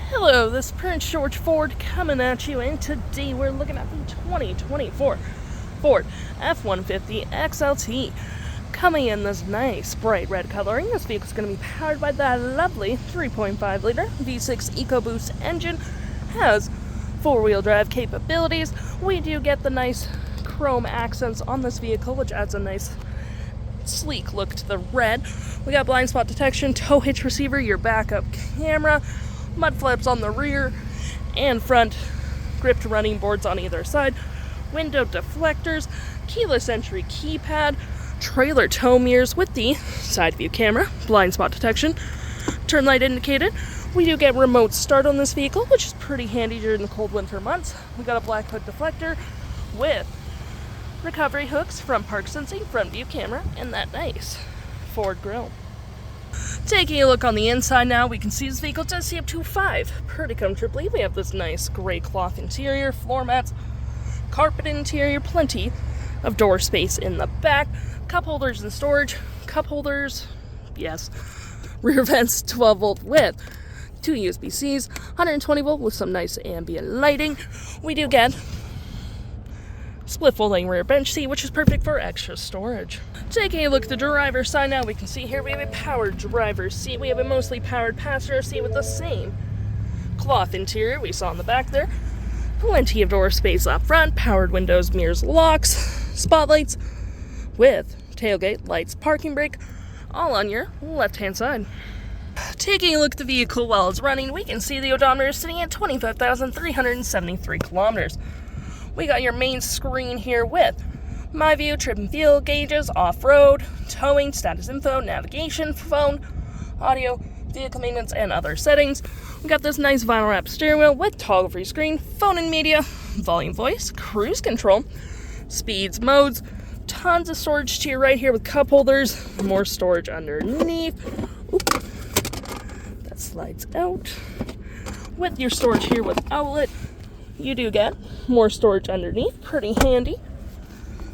Hello, this is Prince George Ford coming at you, and today we're looking at the 2024 Ford F-150 XLT. Coming in this nice bright red coloring, this vehicle is going to be powered by that lovely 3.5 liter V6 EcoBoost engine. Has four-wheel drive capabilities. We do get the nice chrome accents on this vehicle, which adds a nice sleek look to the red. We got blind spot detection, tow hitch receiver, your backup camera, mud flaps on the rear and front, gripped running boards on either side, window deflectors, keyless entry keypad, trailer tow mirrors with the side view camera, blind spot detection, turn light indicated. We do get remote start on this vehicle, which is pretty handy during the cold winter months. We got a black hood deflector with recovery hooks, front park sensing, front view camera, and that nice Ford grille. Taking a look on the inside now, we can see this vehicle does see up to 5 pretty comfortably. We have this nice gray cloth interior, floor mats, carpet interior, plenty of door space in the back, cup holders and storage, cup holders, yes, rear vents 12 volt with 2 USB-Cs, 120 volt with some nice ambient lighting. We do get split folding rear bench seat, which is perfect for extra storage. Taking a look at the driver's side now, we can see here we have a powered driver's seat. We have a mostly powered passenger seat with the same cloth interior we saw in the back there. Plenty of door space up front, powered windows, mirrors, locks, spotlights with tailgate, lights, parking brake, all on your left-hand side. Taking a look at the vehicle while it's running, we can see the odometer is sitting at 25,373 kilometers. We got your main screen here with My View, trip and fuel gauges, off-road, towing, status info, navigation, phone, audio, vehicle maintenance, and other settings. We got this nice vinyl wrap steering wheel with toggle-free screen, phone and media, volume voice, cruise control, speeds, modes, tons of storage to your right here with cup holders, more storage underneath. Oop. That slides out. With your storage here with outlet, you do get more storage underneath, pretty handy.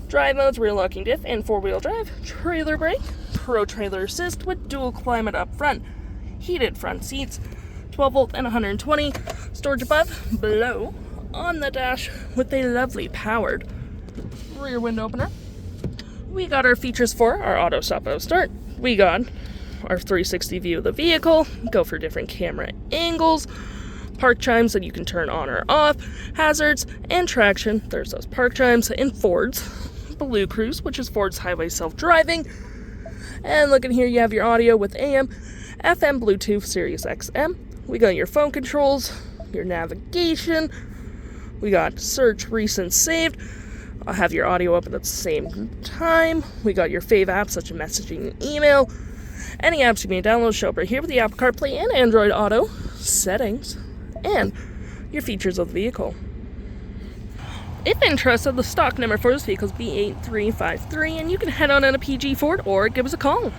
Drive modes, rear locking diff, and four-wheel drive. Trailer brake, Pro Trailer Assist with dual climate up front. Heated front seats, 12 volt and 120. Storage above, below, on the dash with a lovely powered rear window opener. We got our features for our auto stop, auto start. We got our 360 view of the vehicle, go for different camera angles, park chimes that you can turn on or off, hazards, and traction. There's those park chimes in Ford's BlueCruise, which is Ford's highway self-driving. And look in here, you have your audio with AM, FM, Bluetooth, SiriusXM. We got your phone controls, your navigation. We got search, recent, saved. I'll have your audio up at the same time. We got your fave apps such as messaging and email. Any apps you may download show up right here with the Apple CarPlay and Android Auto settings and your features of the vehicle. If interested, the stock number for this vehicle is B8353, and you can head on in a PG Ford or give us a call.